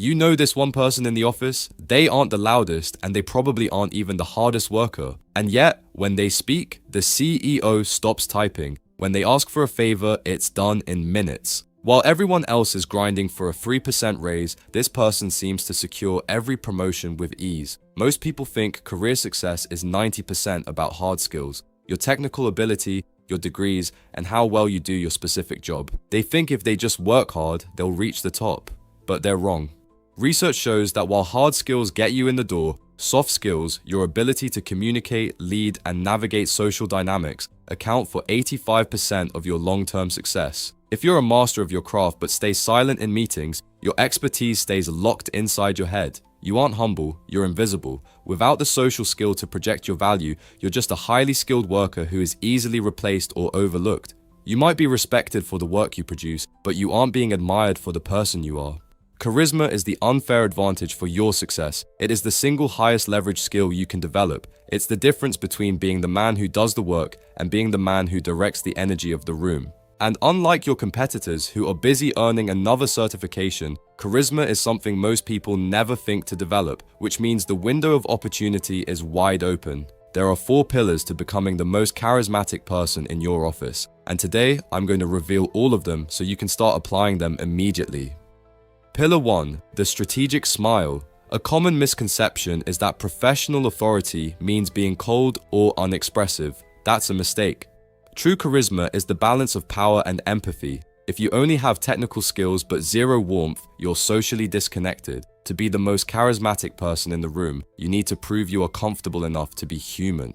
You know this one person in the office, they aren't the loudest and they probably aren't even the hardest worker. And yet, when they speak, the CEO stops typing. When they ask for a favor, it's done in minutes. While everyone else is grinding for a 3% raise, this person seems to secure every promotion with ease. Most people think career success is 90% about hard skills, your technical ability, your degrees, and how well you do your specific job. They think if they just work hard, they'll reach the top. But they're wrong. Research shows that while hard skills get you in the door, soft skills, your ability to communicate, lead, and navigate social dynamics, account for 85% of your long-term success. If you're a master of your craft but stay silent in meetings, your expertise stays locked inside your head. You aren't humble, you're invisible. Without the social skill to project your value, you're just a highly skilled worker who is easily replaced or overlooked. You might be respected for the work you produce, but you aren't being admired for the person you are. Charisma is the unfair advantage for your success. It is the single highest leverage skill you can develop. It's the difference between being the man who does the work and being the man who directs the energy of the room. And unlike your competitors who are busy earning another certification, charisma is something most people never think to develop, which means the window of opportunity is wide open. There are 4 pillars to becoming the most charismatic person in your office, and today I'm going to reveal all of them so you can start applying them immediately. Pillar 1. The strategic smile. A common misconception is that professional authority means being cold or unexpressive. That's a mistake. True charisma is the balance of power and empathy. If you only have technical skills but zero warmth, you're socially disconnected. To be the most charismatic person in the room, you need to prove you are comfortable enough to be human.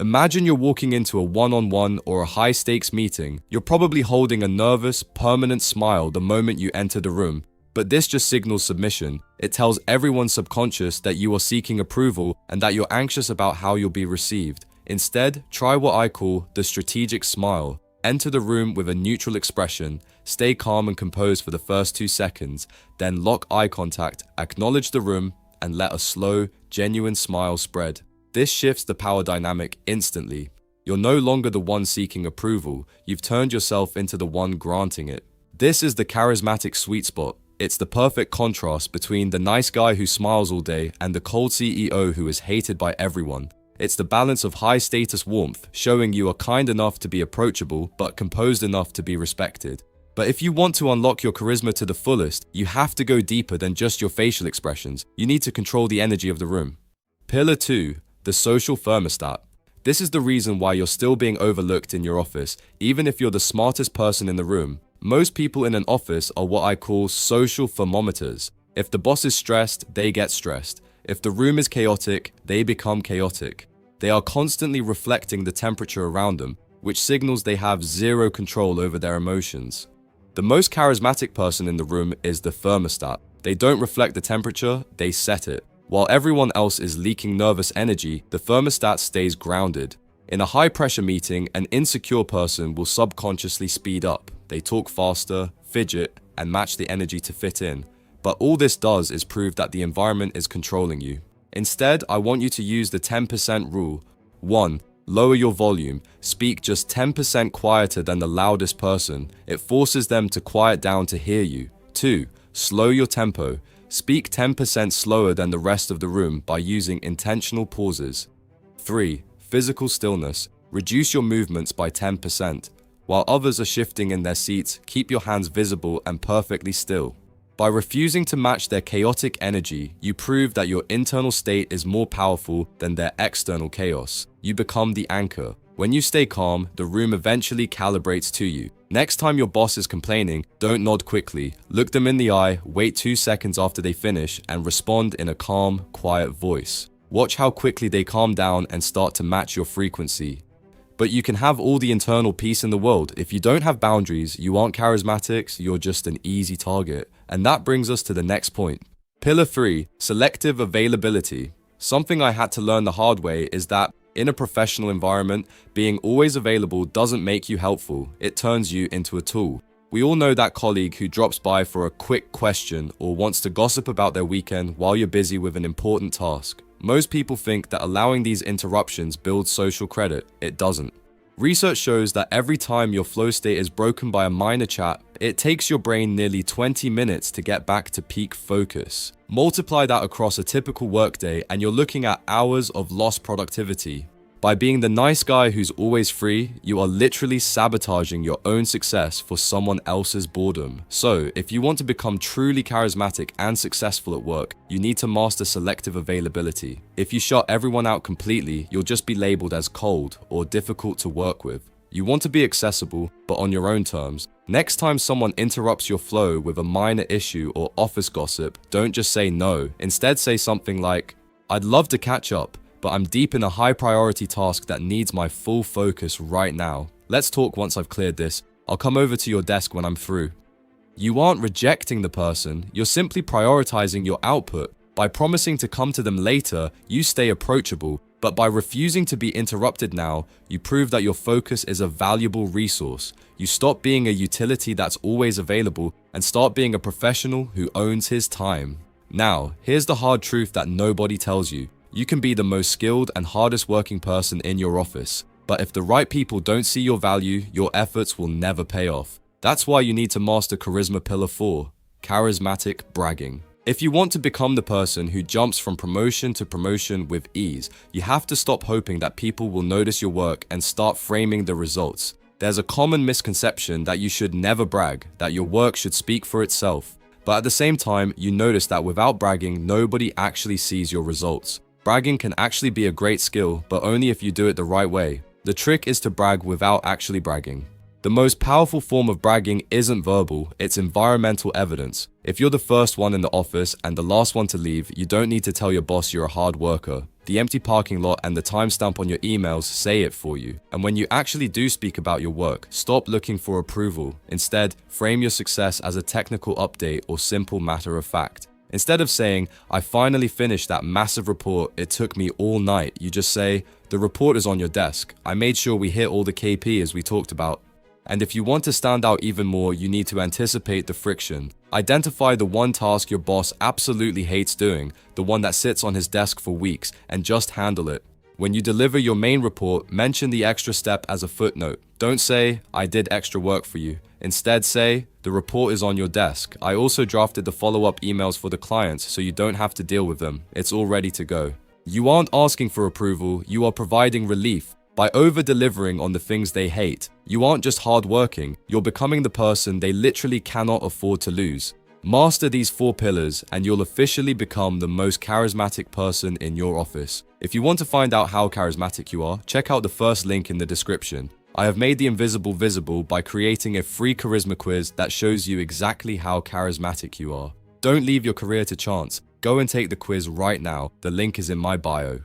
Imagine you're walking into a one-on-one or a high-stakes meeting. You're probably holding a nervous, permanent smile the moment you enter the room. But this just signals submission. It tells everyone subconscious that you are seeking approval and that you're anxious about how you'll be received. Instead, try what I call the strategic smile. Enter the room with a neutral expression, stay calm and composed for the first 2 seconds, then lock eye contact, acknowledge the room, and let a slow, genuine smile spread. This shifts the power dynamic instantly. You're no longer the one seeking approval, you've turned yourself into the one granting it. This is the charismatic sweet spot. It's the perfect contrast between the nice guy who smiles all day and the cold CEO who is hated by everyone. It's the balance of high-status warmth, showing you are kind enough to be approachable, but composed enough to be respected. But if you want to unlock your charisma to the fullest, you have to go deeper than just your facial expressions. You need to control the energy of the room. Pillar 2. The social thermostat. This is the reason why you're still being overlooked in your office, even if you're the smartest person in the room. Most people in an office are what I call social thermometers. If the boss is stressed, they get stressed. If the room is chaotic, they become chaotic. They are constantly reflecting the temperature around them, which signals they have zero control over their emotions. The most charismatic person in the room is the thermostat. They don't reflect the temperature, they set it. While everyone else is leaking nervous energy, the thermostat stays grounded. In a high-pressure meeting, an insecure person will subconsciously speed up. They talk faster, fidget, and match the energy to fit in. But all this does is prove that the environment is controlling you. Instead, I want you to use the 10% rule. 1. Lower your volume. Speak just 10% quieter than the loudest person. It forces them to quiet down to hear you. 2. Slow your tempo. Speak 10% slower than the rest of the room by using intentional pauses. 3. Physical stillness. Reduce your movements by 10%. While others are shifting in their seats, keep your hands visible and perfectly still. By refusing to match their chaotic energy, you prove that your internal state is more powerful than their external chaos. You become the anchor. When you stay calm, the room eventually calibrates to you. Next time your boss is complaining, don't nod quickly. Look them in the eye, wait 2 seconds after they finish, and respond in a calm, quiet voice. Watch how quickly they calm down and start to match your frequency. But you can have all the internal peace in the world. If you don't have boundaries, you aren't charismatic, you're just an easy target. And that brings us to the next point. Pillar 3. Selective availability. Something I had to learn the hard way is that in a professional environment, being always available doesn't make you helpful. It turns you into a tool. We all know that colleague who drops by for a quick question or wants to gossip about their weekend while you're busy with an important task. Most people think that allowing these interruptions builds social credit. It doesn't. Research shows that every time your flow state is broken by a minor chat, it takes your brain nearly 20 minutes to get back to peak focus. Multiply that across a typical workday and you're looking at hours of lost productivity. By being the nice guy who's always free, you are literally sabotaging your own success for someone else's boredom. So, if you want to become truly charismatic and successful at work, you need to master selective availability. If you shut everyone out completely, you'll just be labeled as cold or difficult to work with. You want to be accessible, but on your own terms. Next time someone interrupts your flow with a minor issue or office gossip, don't just say no. Instead, say something like, "I'd love to catch up, but I'm deep in a high priority task that needs my full focus right now. Let's talk once I've cleared this. I'll come over to your desk when I'm through." You aren't rejecting the person, you're simply prioritizing your output. By promising to come to them later, you stay approachable, but by refusing to be interrupted now, you prove that your focus is a valuable resource. You stop being a utility that's always available and start being a professional who owns his time. Now, here's the hard truth that nobody tells you. You can be the most skilled and hardest working person in your office, but if the right people don't see your value, your efforts will never pay off. That's why you need to master Charisma Pillar 4, Charismatic Bragging. If you want to become the person who jumps from promotion to promotion with ease, you have to stop hoping that people will notice your work and start framing the results. There's a common misconception that you should never brag, that your work should speak for itself. But at the same time, you notice that without bragging, nobody actually sees your results. Bragging can actually be a great skill, but only if you do it the right way. The trick is to brag without actually bragging. The most powerful form of bragging isn't verbal, it's environmental evidence. If you're the first one in the office and the last one to leave, you don't need to tell your boss you're a hard worker. The empty parking lot and the timestamp on your emails say it for you. And when you actually do speak about your work, stop looking for approval. Instead, frame your success as a technical update or simple matter of fact. Instead of saying, "I finally finished that massive report, it took me all night," you just say, "The report is on your desk. I made sure we hit all the KP as we talked about." And if you want to stand out even more, you need to anticipate the friction. Identify the one task your boss absolutely hates doing, the one that sits on his desk for weeks, and just handle it. When you deliver your main report, mention the extra step as a footnote. Don't say, "I did extra work for you." Instead say, "The report is on your desk. I also drafted the follow-up emails for the clients so you don't have to deal with them. It's all ready to go." You aren't asking for approval, you are providing relief. By over-delivering on the things they hate, you aren't just hard-working, you're becoming the person they literally cannot afford to lose. Master these 4 pillars and you'll officially become the most charismatic person in your office. If you want to find out how charismatic you are, check out the first link in the description. I have made the invisible visible by creating a free charisma quiz that shows you exactly how charismatic you are. Don't leave your career to chance. Go and take the quiz right now. The link is in my bio.